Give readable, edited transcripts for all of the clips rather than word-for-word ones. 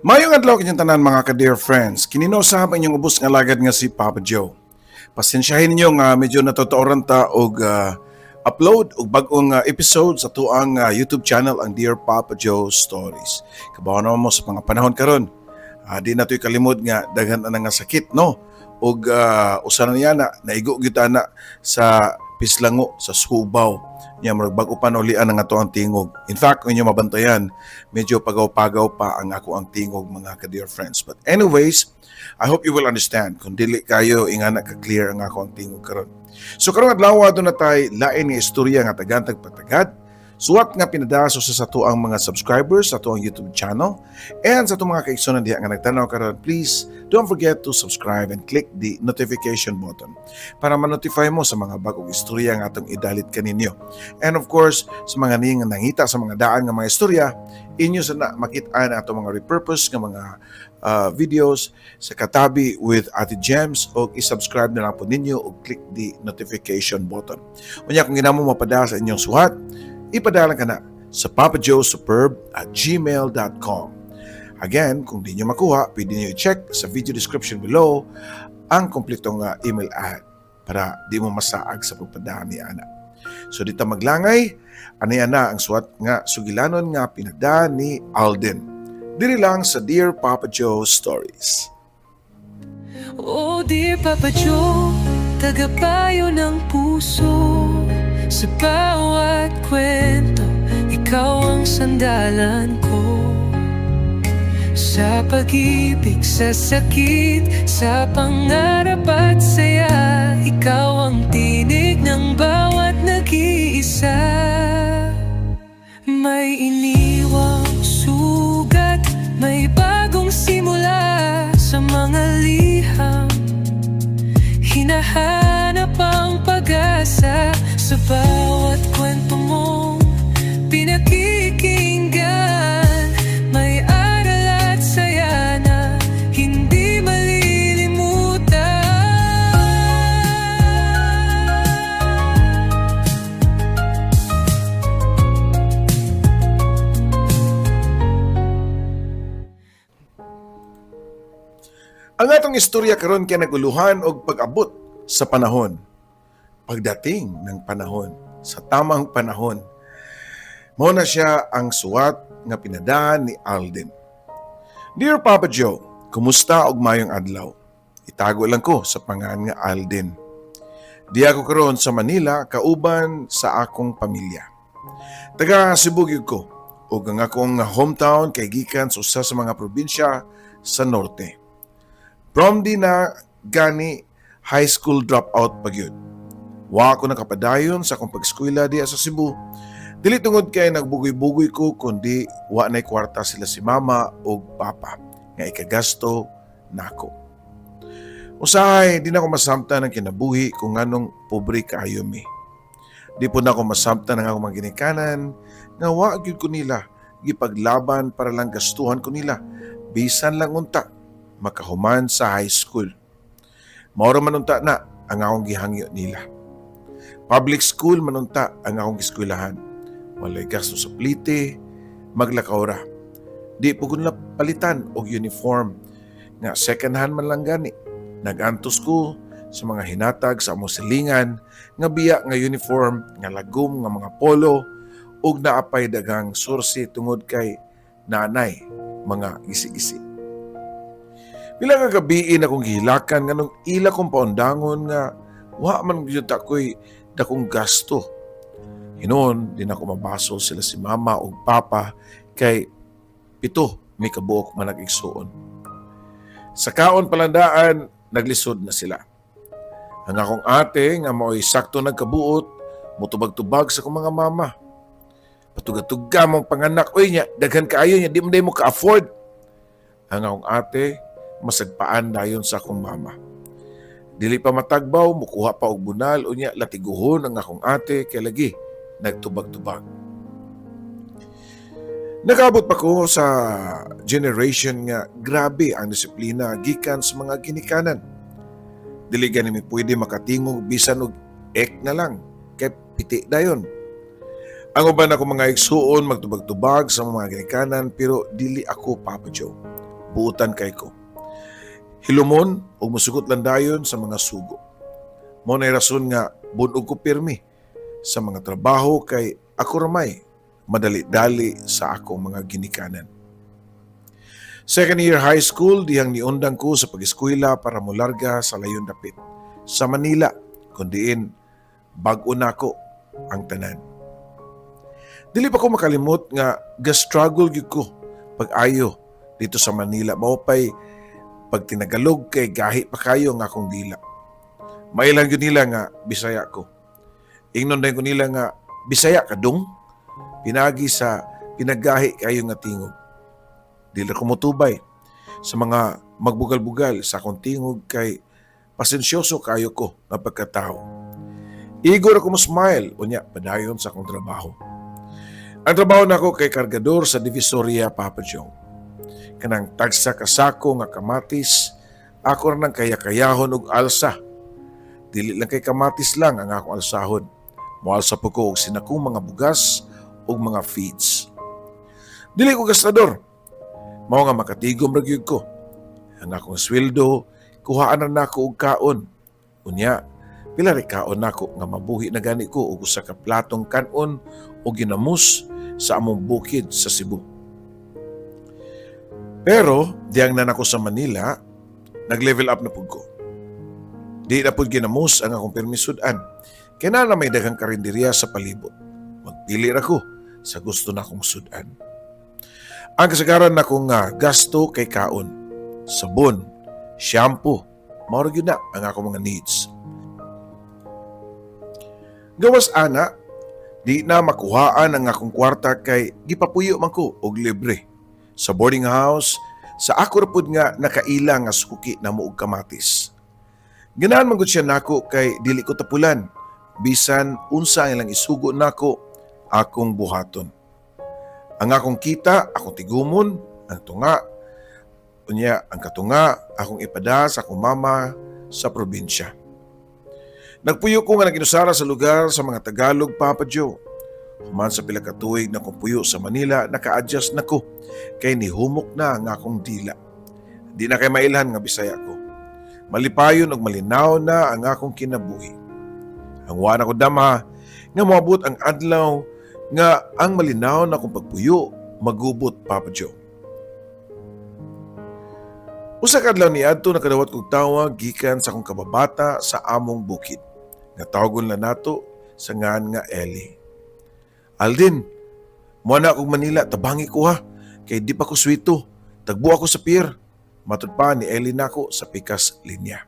Mayong adlaw kinyang tanan mga ka-dear friends. Kinino sa inyong ubos nga lagad nga si Papa Joe. Pasensyahin ninyo nga medyo natotooran ta og upload og bag-ong episode sa tuang YouTube channel ang Dear Papa Joe Stories. Kabaw naman mo sa mga panahon karon. Di na to'y kalimod nga daghan na nga sakit no. Og usa na niya na naigo gyud na sa pislango sa Subaw. Nya magbag-o pa ulian ang ato ang tingog. In fact, kung inyo mabantayan, medyo pagaw-pagaw pa ang ako ang tingog mga ka-dear friends. But anyways, I hope you will understand kung dili kayo ingana ka-clear ang ako ang tingog karon. So karong adlaw adto na tay lain nga istorya nga tagantag patagad. Suwat nga pinadaso sa sato ang mga subscribers sa ato ang YouTube channel and sa ato mga kaigsunan diha nga nagtanaw karon, please don't forget to subscribe and click the notification button para ma-notify mo sa mga bagong istorya nga atong idalit kaninyo. And of course, sa mga ning nangita sa mga daan nga mga istorya, inyo sana makita na ato mga repurpose nga mga videos sa katabi with Ate Gems o i-subscribe na lang po ninyo o click the notification button. Unya kung ginamo mapadala sa inyong suhat, ipadala ka na sa papajoesuperb@gmail.com. Again, kung di nyo makuha, pwede nyo i-check sa video description below ang kompletong email ad para di mo masaag sa pagpadaan ni Ana. So dito maglangay, anay na ang suwat nga sugilanon nga pinada ni Alden. Diri lang sa Dear Papa Joe Stories. Oh, Dear Papa Joe, tagapayo ng puso. Sa bawat kwento, ikaw ang sandalan ko. Sa pag-ibig, sa sakit, sa pangarap at saya, ikaw ang tinig ng bawat nag-iisa. May iniwang sugat, may bagong simula sa mga liham. Hinahanap ang pag-asa sa bawat kwento mong pinakikinggan. May aral at saya na hindi malilimutan. Ang atong istorya karon kay naguluhan og pag-abot sa panahon. Pagdating ng panahon, sa tamang panahon, mao na siya ang suwat nga pinadahan ni Alden. Dear Papa Joe, kumusta og mayong adlaw? Itago lang ko sa pangalan nga Alden. Di ako karon sa Manila kauban sa akong pamilya. Taga Cebu gyud ko ug ang akong hometown kay gikan sa usa sa mga probinsya sa norte. From di na gani high school dropout pa gyud. Wa ako nakapadayon sa akong pag-eskwela diya sa Cebu. Dili tungod kay nagbugoy-bugoy ko kundi wa nay kwarta sila si mama ug papa nga ikagasto nako. Usahay di na ako masamtan ng kinabuhi kung nganong pobre kaayo mi. Di po na ako masamtan ng akong mga ginikanan nga wa gyud ko nila gipaglaban para lang gastuhan ko nila bisan lang unta makahuman sa high school. Maura manunta na ang akong gihangyo nila. Public school manunta ang akong eskwelahan. Walay gasto sa plite, maglakaw ra. Di po ko palitan og uniform nga second hand man lang gani. Nagantos ko sa mga hinatag sa among silingan nga biya nga uniform, nga lagom nga mga polo ug naapay daghang sursi tungod kay nanay mga gisi-gisi. Pila nga gabiin akong gihilakan nganong ila kong paundangon nga wa man gyud ako'y dakong gasto. Hinon, di na ako mabasol sila si mama o papa kay pito may kabuok man nag-igsuon. Sa kaon palandaan, naglisod na sila. Ang akong ate nga mao'y sakto nagkabuot, mutubag-tubag sa akong mga mama. Patugatuga mong panganak, oy nya, daghan kaayo nya, di mo ka-afford. Ang akong ate, masagpaan dayon sa akong mama. Dili pa matagbaw, mukuha pa og bunal, unya latiguhon ang akong ate kay lagi nagtubag-tubag. Nakaabot pa ko sa generation nga grabe ang disiplina gikan sa mga ginikanan. Dili gani mi pwede makatingog bisan og ek na lang kay piti dayon. Ang uban ako mga igsuon magtubag-tubag sa mga ginikanan pero dili ako Papa Joe. puutan kay ko. Hilumon o musugot lang dayon sa mga sugo. Mo na rason nga bunog ko pirmi sa mga trabaho kay ako ramay madali-dali sa akong mga ginikanan. Second year high school, dihang niundang ko sa pag-eskwela para mularga sa layon dapit. Sa Manila, kundiin bag-o nako ang tanan. Dili pa ko makalimot nga ga-struggle gyud ko pag-ayo dito sa Manila. Mao pay pag tinagalog kay gahi pa kayo nga akong dila. Mailang yun nila nga Bisaya ko. Ingnon din ko nila nga Bisaya ka dong. Pinagi sa pinaggahi kayo nga tingog. Dili ko motubay sa mga magbugal-bugal sa akong tingog kay pasensyoso kayo ko nga pagkatao. Igor ako mo smile unya padayon sa akong trabaho. Ang trabaho nako kay kargador sa Divisoria, Papa Joe. Kanang tagsa kasako nga kamatis, ako ra nang kaya-kayahon og alsa. Dili lang kay kamatis lang ang akong alsahon. Moalsa po ko og sinakong mga bugas og mga feeds. Dili ko gastador. Mao nga makatigom ra gyud ko. Ang akong sweldo, kuhaan na nako og kaon. Unya, pila ri kaon nako nga mabuhi na gani ko og usa ka platong kanon o ginamos sa among bukid sa Cebu. Pero, diyang na nako sa Manila, nag-level up na pud ko. Di na pud ginamos ang akong permisudan. Kaya na may daghang karinderya sa palibot. Magpili ra ko sa gusto na akong sudan. Ang kasagaran na kong gasto kay kaon, sabon, shampoo, mao gyud na ang akong mga needs. Gawas ana, di na makuhaan ang akong kwarta kay gipapuyo man ko og libre. Sa boarding house, sa ako ra pud nga nakaila nga suki na mo og kamatis. Ganahan man gud siya nako kay dili ko tapulan, bisan unsa ang ilang isugo nako akong buhaton. Ang akong kita, akong tigumon, ang tunga, unya ang katunga, akong ipada sa akong mama sa probinsya. Nagpuyo ko nga naginusara sa lugar sa mga Tagalog, Papa Joe. Human sa pila ka tuig na kong puyo sa Manila, naka-adjust na ko kay nihumok na ang akong dila. Di na kay mailhan nga Bisaya ko. Malipayon og malinaw na ang akong kinabuhi. Ang wana ko dama nga moabot ang adlaw nga ang malinaw na akong pagpuyo magubot, Papa Joe. Usa ka adlaw niadto nakadawat kog tawag gikan sa akong kababata sa among bukid. Natawgon lang nato sa ngan nga Ellie. Alden, mo na akong Manila, tabangi ko ha, kay di pa ko swito, tagbo ako sa pier. Matud pa ni Ellie nako sa pikas linya.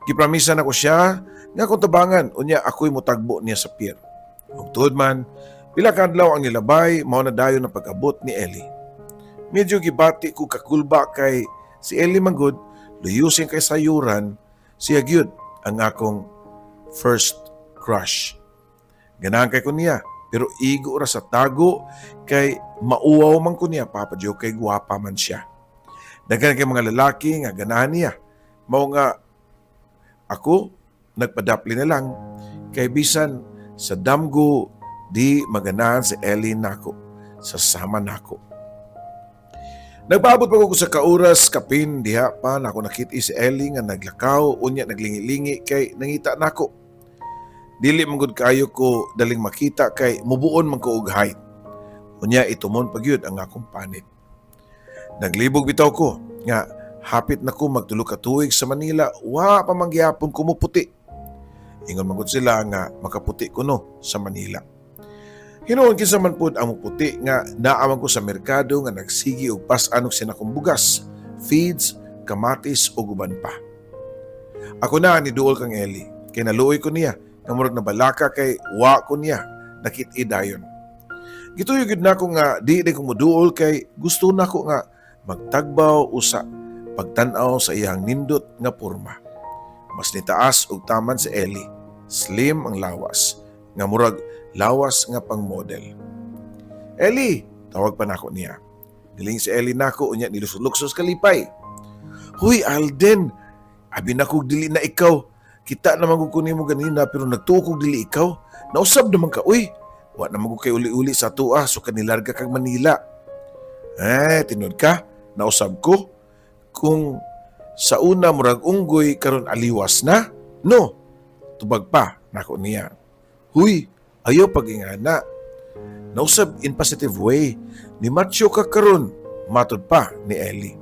Gipramisan ako siya nga kung tabangan, unya ako'y mutagbo niya sa pier. Ug tuod man, pila ka adlaw ang nilabay, mao na dayon ang pag-abot ni Ellie. Medyo gibati ko kakulba kay si Ellie manggod, luyusin kay sayuran, siya gyud ang akong first crush. Ganahan kay ko niya, pero igo ra sa tago kay mauwaw man ko niya, Papa Joe, kay guwapa man siya. Daghan kay mga lalaki nga ganahan niya. Mao nga ako nagpadapli na lang kay bisan sa damgo di maganahan si Ellie nako sa sama nako. Nagpaabot pa ko sa kauras kapin diha pa nako nakit-i si Ellie nga naglakaw unya naglingi-lingi kay nangita nako. Dili man gud kayo ko daling makita kay mubuon man ko og height. Unya itumon pagyud ang akong panit. Naglibog bitaw ko nga hapit na ko magtulo ka tuig sa Manila, wa pa mangyapon ko muputi. Ingon man gud sila nga makaputi ko no sa Manila. Hinuon kinsa man pud ang muputi nga naaman ko sa merkado nga nagsigi og pas-an og sinakong bugas, feeds, kamatis ug uban pa. Ako na ni duol kang Ellie, kay naluoy ko niya nga murag na balaka kay wa ko niya nakit-i dayon. Gituyo gid nako nga di ko moduol kay gusto nako nga magtagbaw usa pagtan-aw sa iyang nindot nga porma. Mas nitaas og taman si Ellie, slim ang lawas, nga murag lawas nga pang model. Ellie, tawag pa nako niya. Niling si Ellie nako unya nilusot-luksos kalipay. Huy Alden, abi nako dili na ikaw. Kita naman ko kunin mo ganina pero nagtuo kog dili ikaw. Nausab naman ka uy. Wa naman ko kay uli-uli sa tuwa so kanilarga kag Manila. Tinod ka. Nausab ko kung sa una murag unggoy karon aliwas na. No, tubag pa nako niya. Huy, ayaw pag-ingana. Nausab in positive way. Ni macho ka karon, matod pa ni Ellie.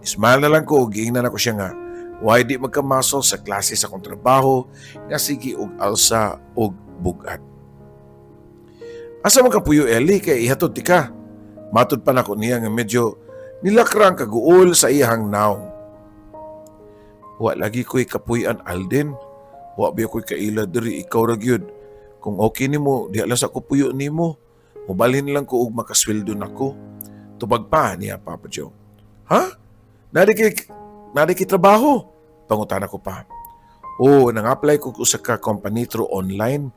Ismail na lang ko, giingnan ako siya nga. Why di magkamasol sa klase sa kong trabaho nga sige og alsa og bugat. Asa man ka puyo Ellie kay ihatod ti ka. Matod pa nako niya nga medyo nilakrang kaguol sa iyang naong. Wa lagi ko'y kapuyan Alden. Wa biya ko'y kaila diri ikaw ra gyud. Kung okay nimo, di alas ako puyo nimo. Mubalhin lang ko og makasweldo nako. Tubag pa niya Papa Joe. Ha? Nari kay trabaho? Pangutana ko pa. Oo, nang-apply ko sa ka company through online.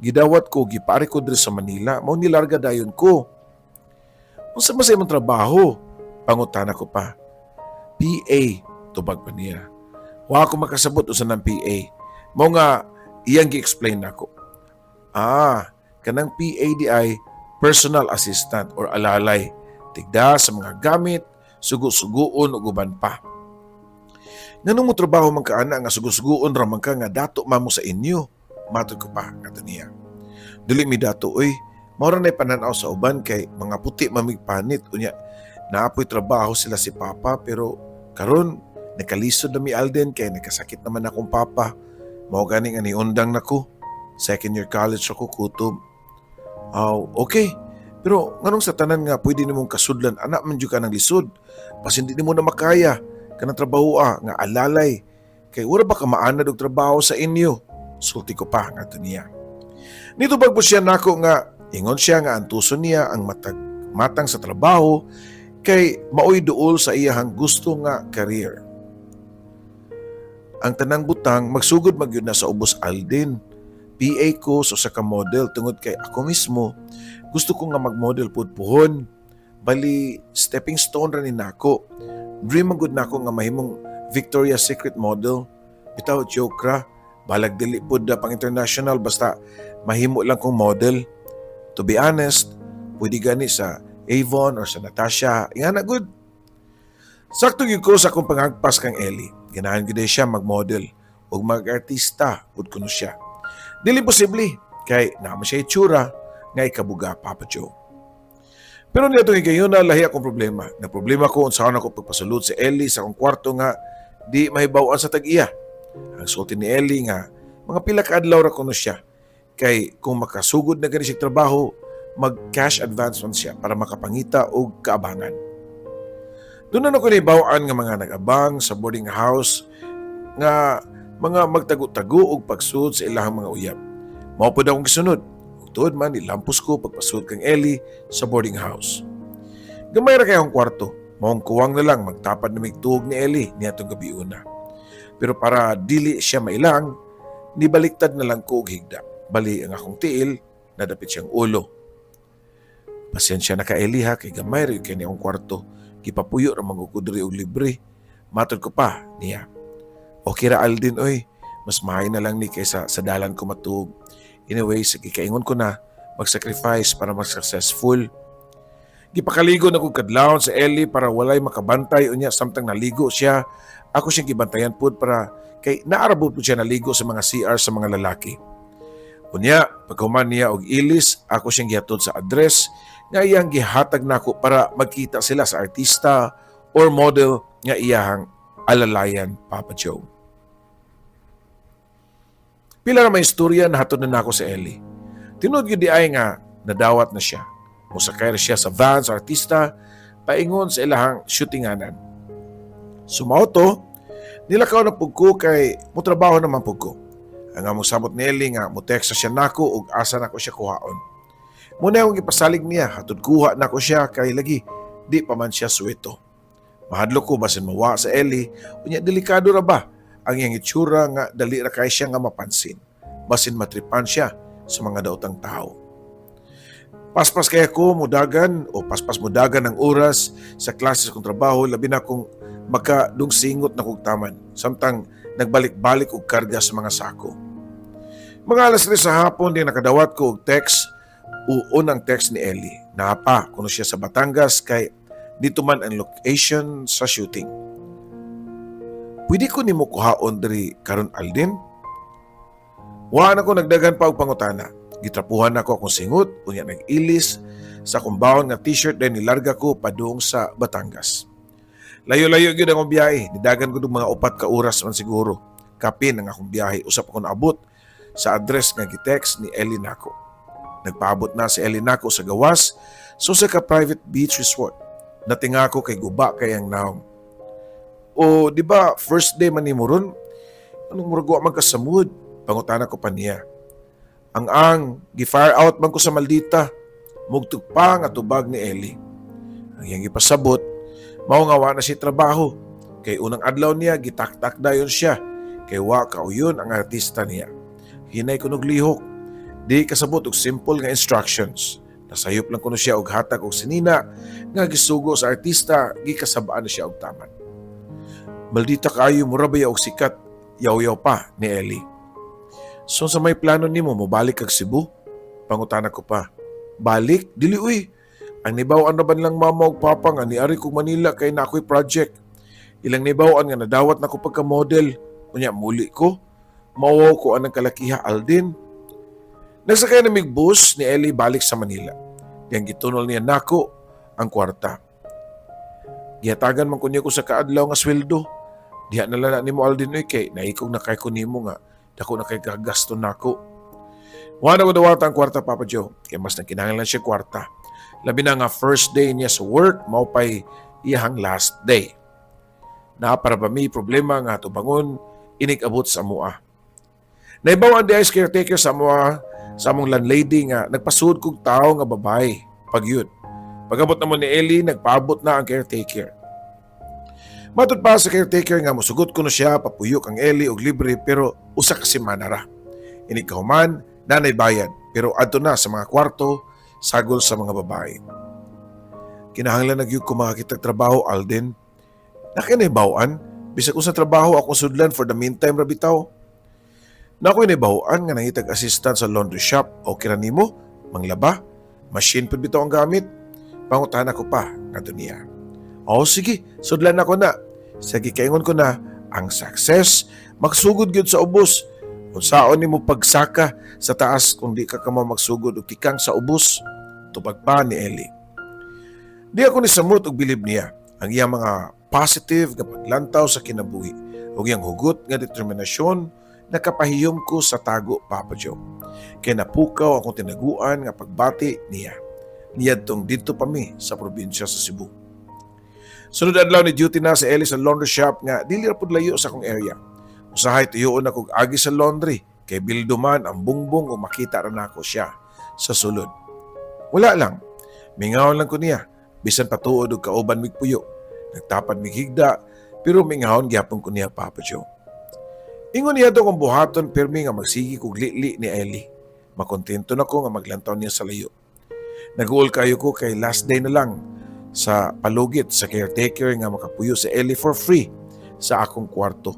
Gidawat ko, gipari ko diri sa Manila. Mao nilarga dayon ko. Unsa man sa imong trabaho? Pangutana ko pa. PA, tubag pa niya. Wa ako makasabot usa ng PA. Mao nga iyang gi-explain nako. Kanang PA di ay personal assistant or alalay. Tigda sa mga gamit, sugo-sugoon ug uban pa. Nganong mo trabaho man kaana nga sugo-sugoon ra man ka nga dato man mo sa inyo? Matod ko pa nga niya. Dili mi dato oy, mao ra nay pananaw sa uban kay mga puti mamigpanit unya. Naapoy trabaho sila si Papa pero karon nakalisod na mi Alden kay nakasakit naman akong papa. Mao gani nga niundang nako. Second year college ako kutob. Okay. Pero nganong sa tanan nga pwede nimong kasudlan anak man jud ka ng lisod. Pas hindi nimo na makaya kanang trabaho nga alalay. Kay wala ba ka maanad og trabaho sa inyo? Sulti ko pa nga niya. Nito bagbo siya nako nga ingon siya nga antuson niya ang matang sa trabaho kay maoy duol sa iyahang gusto nga career. Ang tanang butang magsugod magyud na sa ubos Alden. PA ko sa ka model tungod kay ako mismo gusto ko nga mag-model pud puhon. Bali stepping stone ra ni nako. Dream man gud nako nga mahimong Victoria's Secret model. Bitaw joke ra. Balag dili pud pang international basta mahimo lang kong model. To be honest, pwede gani sa Avon or sa Natasha. Ingana good. Sakto gyud ko sa akong pangagpas kang Ellie. Ganahan gyud siya mag-model o mag-artista pud kuno siya. Dili posible kay naman siya itsura nga ikabuga Papa Joe. Pero niya ngayon na lahi akong problema. Nagproblema ko unsaon ako pagpasulod si Ellie sa akong kwarto nga di mahibaw-an sa tag-iya. Ang sulti ni Ellie nga mga pila ka adlaw ra kuno siya. Kay kung makasugod na gani siya trabaho, mag-cash advance man siya para makapangita og kaabangan. Doon na ako nibaw-an nga mga nag-abang sa boarding house nga mga magtago-tago og pagsud sa ilahang mga uyab. Mao pud akong gisunod. Tuod man ilampos ko pagpasud kang Ellie sa boarding house. Gamay ra kay akong kwarto. Maong kuwang na lang magtapad na migtuog ni Ellie niadtong gabi una. Pero para dili siya mailang, nibaliktad na lang ko og higda. Bali ang akong tiil, nadapit siyang ulo. Pasensya na ka Ellie ha, kay gamay ra kay akong kwarto. Gipapuyo ra magukudri og libre. Matod ko pa niya. Okay ra Alden oy, mas mahay na lang ni kaysa sa dalan ko matuog. Anyway, sige kaingon ko na mag-sacrifice para mag-successful. Gipakaligo na kong kadlawon sa Ellie para walay makabantay unya samtang naligo siya. Ako siyang gibantayan pud para kay naarabot pud siya naligo sa mga CR sa mga lalaki. Unya, paghuman niya og ilis, ako siyang gihatod sa address nga iyang gihatag nako para magkita sila sa artista or model nga iyahang alalayan Papa Joe. Pila na may istorya na hatod na nako sa Ellie. Tinod gyud di ay nga nadawat na siya. Musakay siya sa van sa artista paingon sa ilahang shootinganan. Sumauto, nilakaw na pug ko kay mutrabaho naman pug ko. Ang among sabot ni Ellie nga muteksa siya nako ug asa nako siya kuhaon. Muna akong ipasalig niya hatod kuha nako siya kay lagi di pa man siya suwito. Mahadlok ko basin mawa sa Ellie unya delikado ra ba ang iyang itsura nga dali ra kay siya nga mapansin. Basin matripan siya sa mga daotang tao. Paspas kaya ko mudagan o paspas mudagan ang oras sa klase kong trabaho labi na kung makadungsingot na kong taman samtang nagbalik-balik og karga sa mga sako. Mga alas 3 sa hapon din nakadawat ko og text o unang text ni Ellie. Naapa kuno siya sa Batangas kay dito man ang location sa shooting. Pwede ko nimo kuhaon diri karon Alden? Wa na ko nagdagan pa og pangutana. Gitrapuhan ako akong singot, unya nag-ilis sa kumbawon nga t-shirt dahil nilarga ko padung sa Batangas. Layo-layo gyud akong biyahe, nidagan ko mga 4 ka oras man siguro. Kapin ang akong biyahe, usap ako naabot sa address nga gitext ni Ellie nako. Nagpaabot na si Ellie nako sa gawas, sa ka private beach resort. Natinga ko kay guba kay ang naong. O di ba first day man nimo ron? Anong muragwa man ka sa mood? Pangutana ko pa niya. Ang gi-fire out man ko sa maldita. Mugtog pa nga tubag ni Ellie. Ang iyang ipasabot, mao nga wa na si trabaho. Kay unang adlaw niya gitaktak dayon siya. Kay wa kauyon ang artista niya. Hinay ko og lihok. Di kasabot og simple nga instructions. Nasayop lang kuno siya og hatag og sinina nga gisugo sa artista, gikasabaan na siya og taman. Maldita kaayo mura ba og sikat, yaw-yaw pa ni Ellie. So sa may plano nimo mobalik kag Cebu? Pangutana ko pa. Balik? Dili uy. Ang nibawaan na ba lang mama og papa nga niari kog Manila kay na ako'y project. Ilang nibawaan nga nadawat na ko pagka-model. Unya muli ko. Mawaw ko anang kalakiha Alden. Nagsakay na mig bus ni Ellie balik sa Manila. Diyang gitunol niya nako ang kwarta. Gihatagan man ko niya ko sa kaadlaw nga sweldo. Diha na lang ni mo Alden uy kay naikog na kay ko nimo nga. Dako na kay gagasto nako. Wala ko dawata ang kwarta, Papa Joe. Kaya mas nagkinahanglan siya kwarta. Labi na nga first day niya sa work, maupay iyahang last day. Na para ba may problema nga tubangon, inig-abot sa mua. Naibawan di ay caretaker sa mua, sa among landlady nga nagpasuod kong tao nga babae. Pag yun. Pag-abot naman ni Ellie, nagpaabot na ang caretaker. Matod pa sa caretaker nga musugot ko na siya, papuyok ang Ellie og libre pero usa ka semana ra. Inig kahuman, nanay bayad pero adto na sa mga kwarto, sagol sa mga babae. Kinahanglan nagyug ko makakitag trabaho Alden. Nakinahibawaan, bisag ko sa trabaho akong sudlan for the meantime ra bitaw. Nakoy nahibawaan nga nangitag assistant sa laundry shop o kira nimo, manglaba, machine pud bitaw ang gamit. Pangutana ko pa nga niya. O sige, sudlan ako na. Sige kaingon ko na, ang success, magsugod gyud sa ubos. Kung saon nimo pagsaka sa taas kung di ka kamo magsugod og tikang sa ubos. Tubag pa ni Ellie. Di ako nisamot og bilib niya. Ang iyang mga positive nga paglantaw sa kinabuhi ug iyang hugot nga determinasyon nakapahiyom ko sa tago, Papa Joe. Kaya napukaw akong tinaguan nga pagbati niya. Niyadtong dito pa mi sa probinsya sa Cebu. Sunod adlaw ni duty na sa Ellie sa laundry shop nga dili ra pud layo sa akong area. Usahay tuyoon ako agi sa laundry kay bildo man ang bungbong o makita ra nako siya sa sulod. Wala lang. Mingawon lang ko niya. Bisan patuod og kauban mig puyo. Nagtapad mig higda pero mingawon gyapon ko niya, Papa Joe. Ingon niya daw kung buhaton pirmi nga magsigi kog li ni Ellie. Makontento na ko nga maglantaw niya sa layo. Nag-uol kayo ko kay last day na lang sa palugit sa caretaker nga makapuyo sa Ellie for free sa akong kwarto.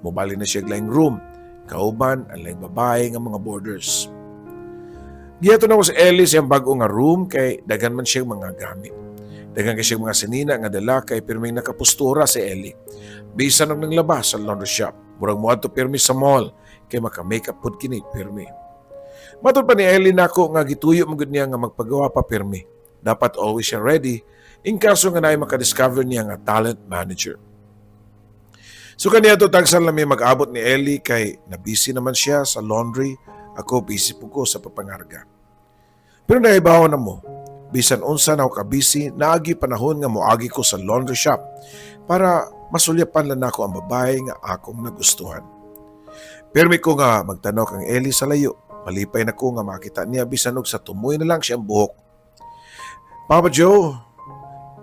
Mobali na siya laing room, kauban ang laing babae nga mga boarders. Giyato na ko sa Ellie sa bago nga room kay dagan man siya mga gamit. Dagan kay siya mga sinina nga dala kay pirming nakapustura si Ellie. Bisan og nanglabas sa laundry shop. Murag mo ato pirmi sa mall kay maka-makeup pud kini pirmi. Matod pa ni Ellie nako nga gituyo man gud niya nga magpagawa pa pirmi. Dapat always siya ready in kaso nga naay makadiscover niya nga talent manager. So kaniya to tagsan lang may mag-abot ni Ellie kay na-busy naman siya sa laundry. Ako busy po ko sa papangarga. Pero naibawan na mo, bisan unsa na ako ka-busy, naagi panahon nga moagi ko sa laundry shop para masulyapan lang ako ang babae nga akong nagustuhan. Permi ko nga magtanaw kang Ellie sa layo. Malipay na ko nga makita niya bisan og sa tumoy na lang siyang buhok. Papa Joe,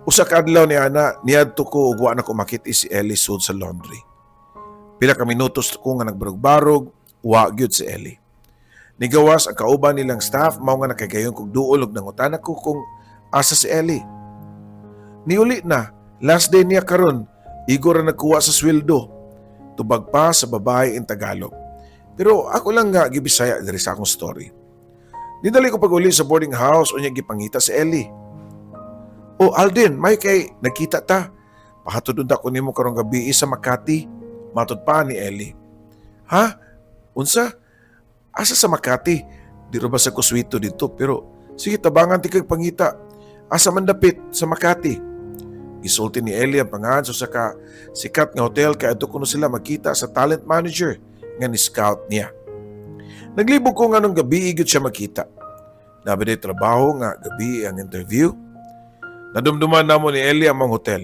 usa ka adlaw ni ana, niadto ko ug wa na ko makita si Ellie sud sa laundry. Pila ka minutos ko nga nagbarog-barog, wa gyud si Ellie. Nigawas ang kauban nilang staff, mao nga nakagayon kog duol og nangutan ko kung asa si Ellie. Niuli na, last day niya karon, igor na nagkuha sa sweldo. Tubag pa sa babae in Tagalog. Pero ako lang nga gibisaya diri sa akong story. Nidali ko pag-uli sa boarding house unya gipangita si Ellie. O Alden, may kay nakita ta. Pahatod ko nimo karong gabi sa Makati. Matod pa ni Ellie. Ha? Unsa? Asa sa Makati? Di ro ba sa kuswito dito pero sige tabangan ti kag pangita. Asa man dapit sa Makati? Gisulti ni Ellie ang pangalan sa ka sikat nga hotel kay adto kuno sila makita sa talent manager nga ni scout niya. Naglibog ko nga nung gabi igid siya makita. Nabi trabaho nga gabi ang interview. Nadumduman na mo ni Ellie ang mga hotel.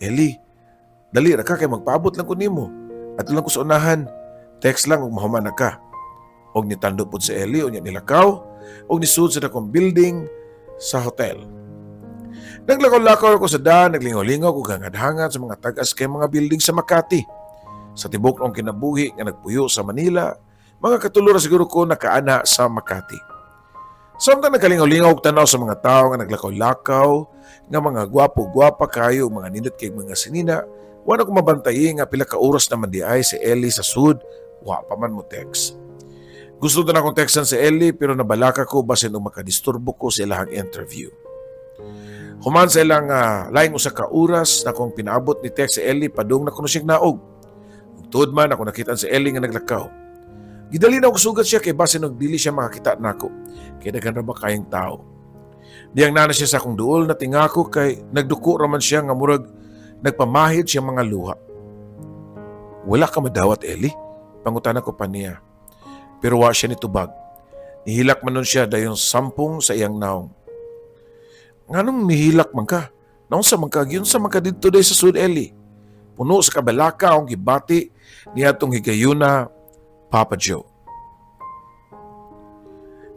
Ellie, dali ra ka kay magpaabot lang ko nimo. At lang ko sa unahan. Text lang ug mahuman na ka. Og nitando pod si Ellie o niya nilakaw og nisud sa dakong building sa hotel. Naglakaw-lakaw ako sa daan, naglingaw-lingaw ko hangad-hangad sa mga tagas kay mga building sa Makati. Sa tibok ng kinabuhi nga nagpuyo sa Manila, mga katulura siguro ko nakaana sa Makati. Samtang nagkalingaw-lingaw og tanaw sa mga tao nga naglakaw-lakaw, nga mga gwapo-gwapa kayo, mga nindot kay mga sinina, wala ko mabantayi nga pila ka oras naman di ay si Ellie sa sud, wa pa man mo text. Gusto na akong textan si Ellie pero nabalaka ko basin nung makadisturbo ko sa ilahang interview. Human sa ilang laing usa ka oras na kong pinaabot ni text si Ellie padung na kuno siyang naog. Tuod man ako nakita si Ellie nga naglakaw. Gidali na ako sugat siya kay basin og dili siya makakita nako. Kay daghan ra ba kayang tao. Diyang nana siya sa akong duol na tingako kay nagduko raman siya nga murag nagpamahid siya mga luha. Wala ka madawat Ellie? Pangutana ko pa niya. Pero wa siya nitubag. Nihilak man nun siya dayon 10 sa iyang naong. Nganong nihilak man ka? Naon sa man ka? Yun sa man ka dito day sa Sud Ellie. Puno sa kabalaka ang gibati niya itong higayuna, Papa Joe.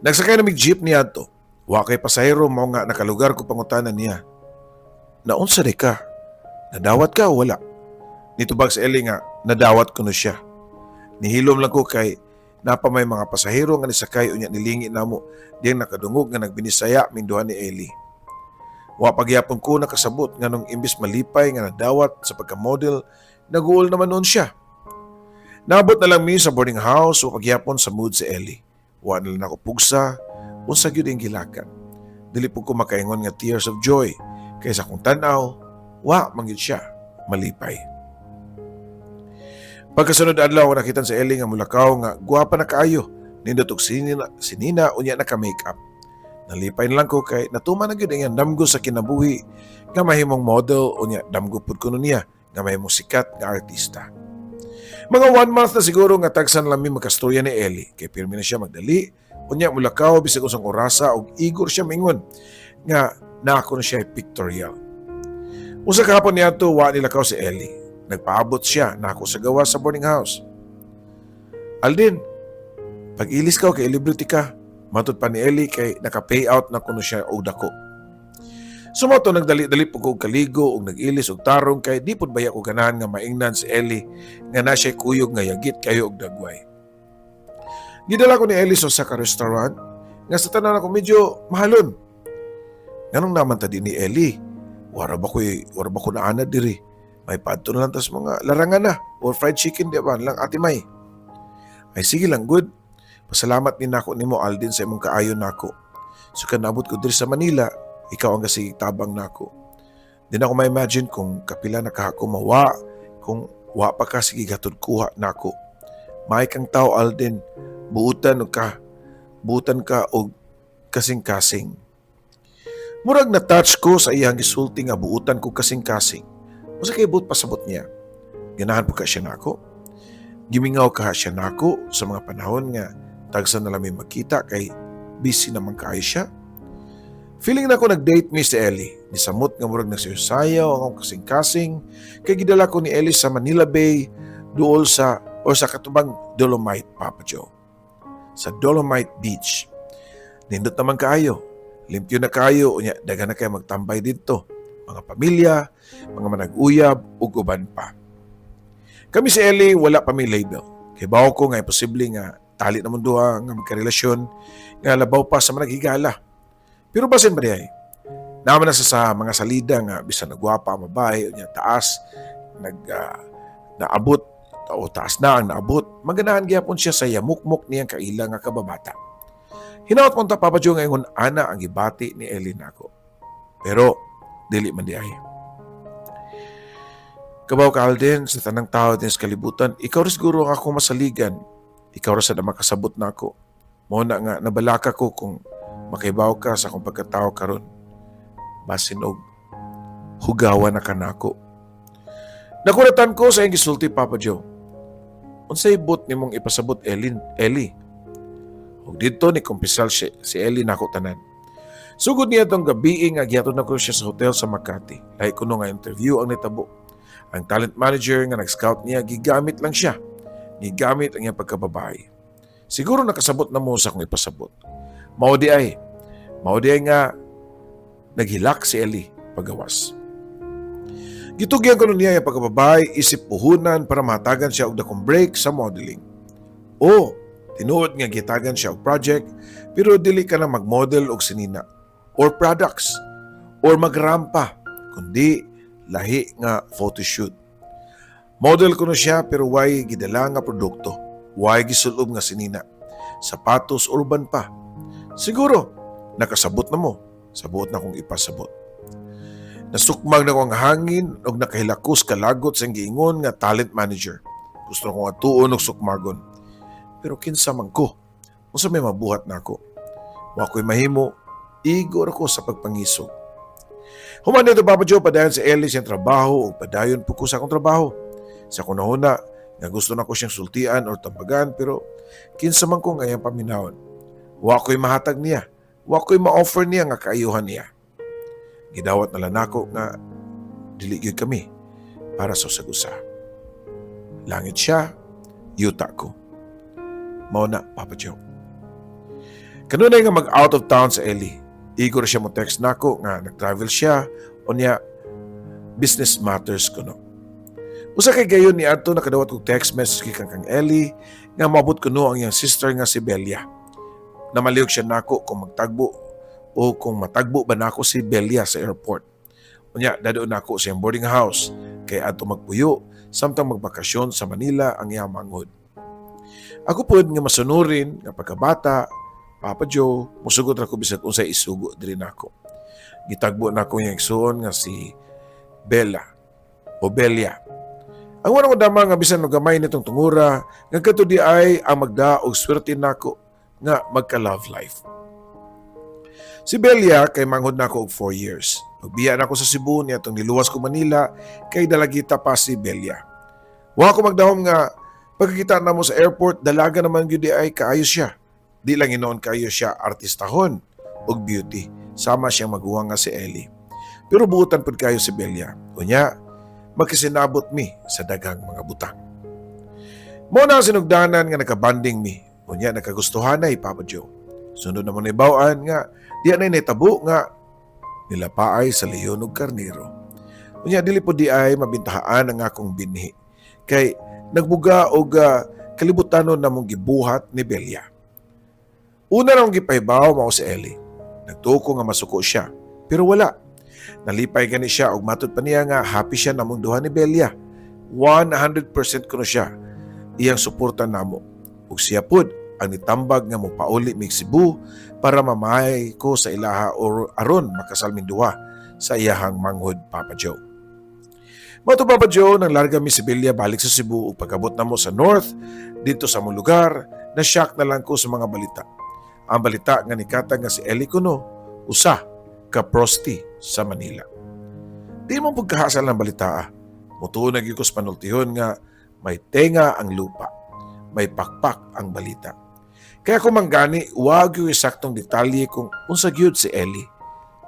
Nagsakay na mig jeep niya to. Wa kay pasahero mao nga nakalugar ko pangutanan niya. Naunsa di ka? Nadawat ka o wala? Nitubag sa Ellie nga, nadawat ko na siya. Nihilom lang ko kay napa may mga pasahero nga nisakay unya nilingi namo diyang nakadungog nga nagbinisaya minduhan ni Ellie. Wa pagyapon ko nakasabot nga nung imbis malipay nga nadawat sa pagka-model, naguol naman noon siya. Nabot na lang mi sa boarding house o pagyapon sa mood si Ellie. Wa na lang ako pugsa, unsa gyud ang gilakan. Dili po ko makaingon nga tears of joy, kaysa kung tanaw, wa mangyud siya malipay. Pagkasunod adlaw nakitan si Ellie nga mulakaw nga guwapa na kaayo, nindot og sinina unya naka-makeup. Nalipay na lang ko kay natuman na gyud ang damgo sa kinabuhi nga mahimong model unya damgo pud kuno niya nga mahimong sikat nga artista. Mga 1 month na siguro nga tagsan lang mi magkastorya ni Ellie kay pirmi na siya magdali unya mulakaw bisag usang orasa og igor siya mingon nga naako na siya pictorial. Usa ka hapon niya to wa nilakaw si Ellie. Nagpaabot siya nako sa gawa sa boarding house. Alden, pag-ilis ka kay librity ka. Matod pa ni Ellie kay naka-payout na kuno siya og dako. Sumoto nagdali-dali po ko kaligo og nag-ilis og tarong kay di pud baya ko ganahan nga maingnan si Ellie nga na siya kuyog nga yagit kayo og dagway. Gidala ko ni Ellie sa ka restaurant nga sa tanan ako medyo mahalon. Nganong naman ta di ni Ellie? Wara ba ko naanad diri? May padto na lang tas mga larangan na or fried chicken di ba lang ati may. Ay sige lang good. Pasalamat ni nako nimo Alden sa imong kaayo nako. So kanabot ko diri sa Manila, ikaw ang kasi tabang nako. Di na ako ma-imagine kung kapila na kahako mawa, kung wa pa ka sige gatod kuha nako. May kang tao Alden, buutan ka og kasing-kasing. Murag na touch ko sa iyang gisulti nga buutan ko kasing-kasing. Usa kay buot pasabot niya. Ganahan po ka siya nako. Gimingaw ka siya nako sa mga panahon nga tagsa na lang magkita kay busy naman kaayo siya. Feeling na ako nag-date mi si Ellie. Nisamot nga murag nagsayaw ang akong kasing-kasing kay gidala ko ni Ellie sa Manila Bay duol sa katubang Dolomite, Papa Joe. Sa Dolomite Beach. Nindot naman kaayo. Limpyo na kaayo unya daghan na kayo magtambay dito. Mga pamilya, mga manag-uyab ug uban pa. Kami si Ellie wala pa may label. Kay bawo ko nga imposible nga tali naman duha nga magkarelasyon nga labaw pa sa managhigala. Pero basin ba diay? Naman na sa mga salida nga bisan nagwapa ang babae unya taas naabot o taas na ang naabot. Maganahan gyapon siya sa yamukmok niyang kaila nga kababata. Hinaot mo ta Papa Joe ngayon ana ang gibati ni Ellie nako. Pero dili man di ay. Kabaw ka Alden, sa tanang tao din sa kalibutan, ikaw rin siguro ang akong masaligan. Ikaw rin sa na makasabot na ako. Mao na nga, nabalaka ko kung makaibaw ka sa akong pagkatao karon. Basin og hugawan na kanako. Nakuratan ko sa iyong gisulti, Papa Joe. Unsay but nimong ipasabot Eli? Ug dito ni kumpisal si Eli nako tanan. Sugod niya tong gabi nga gihatod na ko siya sa hotel sa Makati. Lahi kuno nga interview ang nitabo. Ang talent manager nga nag-scout niya, gigamit lang siya. Gigamit ang iyang pagkababae. Siguro nakasabot na mo sa kung ipasabot. Mao di ay nga naghilak si Eli pagawas. Gitugyan ko niya yung pagkababae, isip puhunan para mahatagan siya og dakong break sa modeling. O, tinuod nga gitagan siya og project, pero dili ka na mag-model og sinina, or products, or magrampa, kundi lahi nga photoshoot. Model ko na siya pero way gidala nga produkto, way gisulob nga sinina, sapatos or uban pa. Siguro, nakasabot na mo, sabot na kong ipasabot. Nasukmag na ko ang hangin o nakahilakos kalagot sa giingon nga talent manager. Gusto na ko nga tuon og sukmagon. Pero kinsa man ko, kung sa may mabuhat na ako. Wa ko'y mahimo, igor ako sa pagpangisog. Human nito Papa Joe, padayon sa Eli siyang trabaho o padayon po ko sa akong trabaho. Sa kunahuna, nga gusto na ko siyang sultian o tambagan pero kinsa man ko ngayang paminawon. Wa ko'y mahatag niya, wa ko'y ma-offer niya nga kaayuhan niya. Gidawat na lang ako nga dili gyud kami para sa usag-usa. Langit siya, yuta ko. Mao na, Papa Joe. Kanunay nga mag-out of town sa Eli. Igor siya mo text nako nga nag-travel siya o niya business matters kuno. Usa kay gayon ni adto nakadawat og text message kang Eli nga maabot kuno ang iyang sister nga si Belia. Namaliog siya nako kung magtagbo o kung matagbo ba nako si Belia sa airport. Unya dadon nako sa iyang boarding house kay adto magpuyo samtang magbakasyon sa Manila ang iyang manghod. Ako pod nga masunurin nga pagkabata, Papa Joe, musugot ra ko bisag unsay isugo diri nako. Gitagbo nako yung igsoon nga si Bella o Belia. Ang wala ko dama nga bisan og gamay nitong tungura nga kadto di ay ang magda og swerte nako nga magka-love life. Si Belia kay manghod nako og 4 years. Pagbiya nako sa Cebu niya tong niluwas ko Manila kay dalagita pa si Belia. Wa ko magdahom nga pagkakita na mo sa airport dalaga naman gyud di ay kaayo siya. Di lang inoon kayo siya artistahon o beauty. Sama siyang maguwang nga si Eli. Pero buutan po kayo si Belia. Unya, magkasinabot mi sa dagang mga butang. Muna ang sinugdanan nga nakabanding mi. Unya, nakagustuhan na Papa Joe. Sunod na mo na ibawaan nga, di na natabo nga nilapaay sa leon ug karnero. Unya, dili po di ay mabintahaan ang akong binhi. Kay nagbuga og kalibutanon na mong gibuhat ni Belia. Una nang gipahibaw mao si Eli. Nagtuko nga masuko siya, pero wala. Nalipay gani siya og matud pa niya nga happy siya namong duha ni Belia. 100% kuno siya iyang suportan namo. Ug siya pod ang nitambag nga mopauli mig Cebu para mamahay ko sa ilaha or aron makasal min duha sa iyahang manghod Papa Joe. Mato Papa Joe nang larga mi si Belia balik sa Cebu ug pagabot namo sa North dito sa mong lugar, na shock na lang ko sa mga balita. Ang balita nga nikatag nga si Eli kuno, usa ka prosti sa Manila. Di mo pagkahasal ng balita. Mutuon na gyud ko sa panultihon nga may tenga ang lupa, may pakpak ang balita. Kaya kung manggani, wag yung saktong detalye kung unsa gyud si Eli.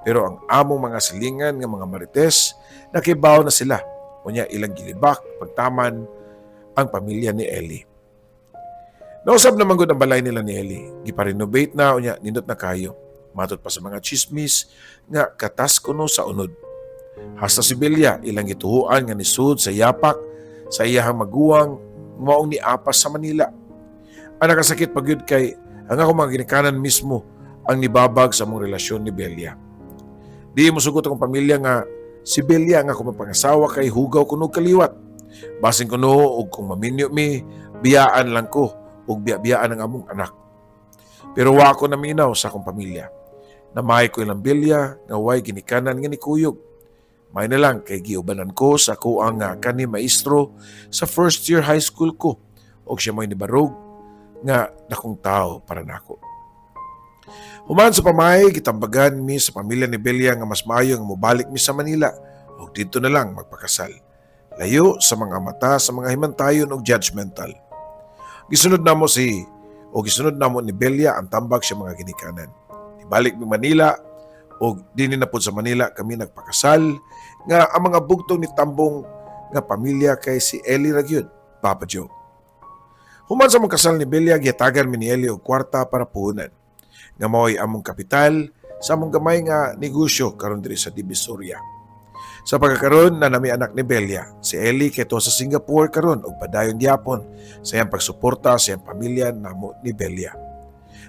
Pero ang among mga silingan nga mga marites, nakibaw na sila. Unya ilang gilibak, pagtaman ang pamilya ni Eli. Nausab naman gud ang balay nila ni Eli. Gipa-renovate na, unya nindot na kayo. Matud pa sa mga chismis nga katas kuno sa unod. Hasta si Belia ilang gituhuan nga nisud sa yapak sa iyahang maguwang maong ni apas sa Manila. Ang nakasakit pagyud kay ang ako mga ginikanan mismo ang nibabag sa mong relasyon ni Belia. Di mo sugot akong pamilya nga si Belia nga kung mapangasawa kay hugaw kuno kaliwat. Basin kuno og kung maminyo mi, biyaan lang ko ug biyaan ang among anak. Pero wa ko naminaw sa akong pamilya. Namay ko ilang Belia nga way ginikanan nga ni kuyog. May na lang kay giubanan ko sa ko ang kani maestro sa first year high school ko og siya mo'y nibarog nga dakong tao para nako. Human sa pamay, gitambagan mi sa pamilya ni Belia nga mas maayo nga mobalik mi sa Manila ug dito na lang magpakasal. Layo sa mga mata sa mga himantayon og judgmental. Gisunod namo ni Belia ang tambag sa mga ginikanan. Ibalik mi Manila ug dinhi na pud sa Manila kami nagpakasal nga ang mga bugtong ni tambong nga pamilya kay si Eli ra gyud, Papa Joe. Human sa mong kasal ni Belia, gihatagan mi ni Eli og kwarta para puhunan. Nga mao'y among kapital sa among gamay nga negosyo karon diri sa Divisoria. Sa pagkakaroon na nami anak ni Belia, si Eli kay tuwa sa Singapore karon og padayon gyapon sa iyang pagsuporta sa iyang pamilya namo ni Belia.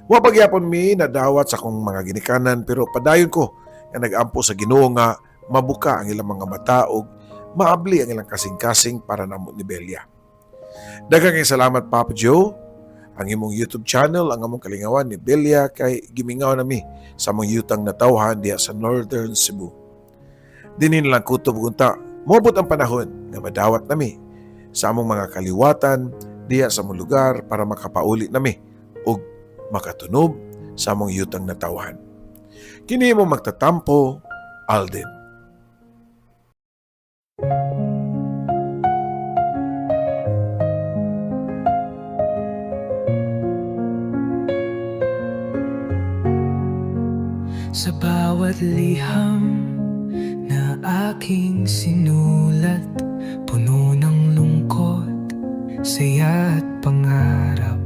Wa pagyapon mi nadawat sa akong mga ginikanan pero padayon ko nga nag-ampo sa Ginoo nga mabuka ang ilang mga mata ug maabli ang ilang kasing-kasing para namo ni Belia. Daghang kay salamat Papa Joe. Ang imong YouTube channel, ang among kalingawan ni Belia kay gimingaw nami sa among yutang na tawhan diha sa Northern Cebu. Dinin lang kutob unta, moabot ang panahon nga madawat nami sa among mga kaliwatan diha sa among lugar para makapauli nami ug makatunob sa among yutang na tawhan. Kini mo magtatampo, Alden. Sa bawat liham na aking sinulat, puno ng lungkot, saya at pangarap.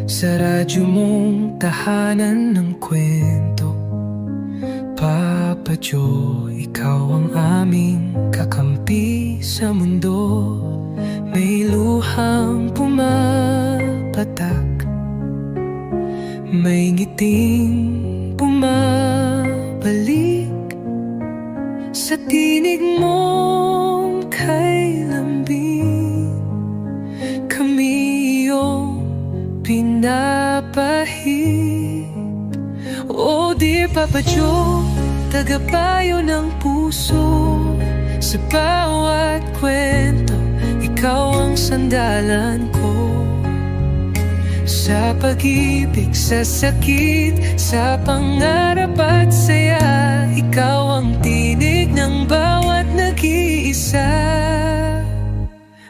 Sa radyo mong tahanan ng kwento, Papa Joe, ikaw ang aming kakampi sa mundo. May luhang pumapatak, may ngiting bumabalik sa tinig mong kay lambing. Kami iyong pinapahid. Oh dear Papa Joe, tagapayo ng puso. Sa bawat kwento, ikaw ang sandalan ko. Sa pag-ibig, sa sakit, sa pangarap at saya, ikaw ang tinig ng bawat nag-iisa.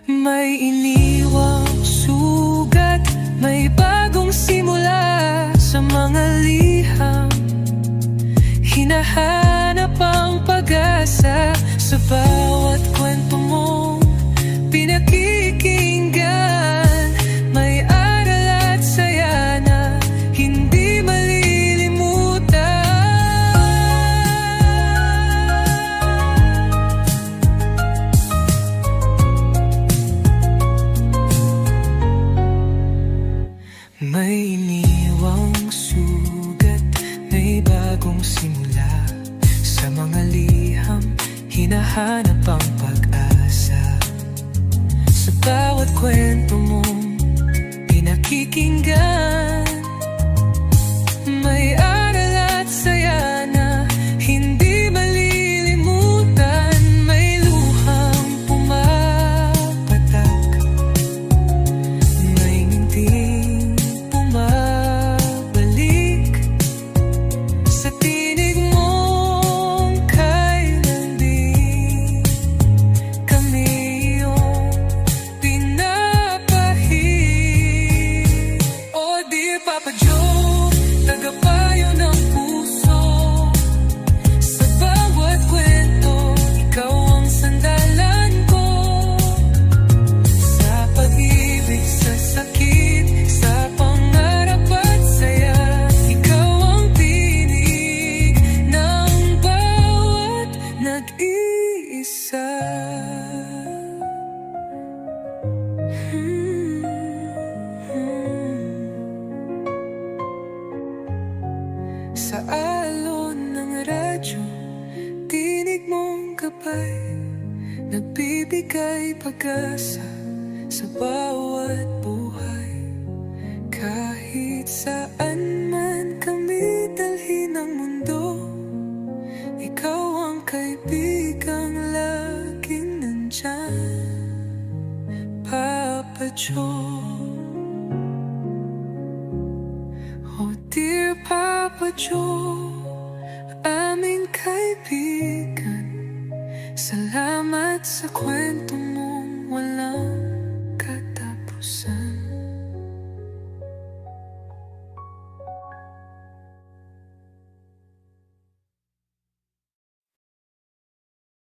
May iniwang sugat, may bagong simula sa mga liham. Hinahanap ang pag-asa sa bawat kwento mong pinakikinggan. May aral at saya na hindi malilimutan. May iniwang sugat, may bagong simula sa mga liham. Hinahanap ang pag-asa sa bawat kwento mong pinakikinggan. May aral at saya na hindi malilimutan. May luhang pumapatak, may nginting bumabalik sa tinig mong kailan din kami iyong pinapahid. Oh dear Papa Joe, tagapayo ng puso. Sa bawat kwento, ikaw ang sandalan ko. Sa pag-ibig, sa sakit, sa pangarap at saya, ikaw ang tinig ng bawat nag-iisa. Sa alon ng radyo, tinig mong gabay, nagbibigay pag-asa sa bawat buhay. Kahit saan man kami dalhin ng mundo, ikaw ang kaibigang laging nandyan, Papa Joe. Oh dear Papa Joe, aming kaibigan, salamat sa kwento mong walang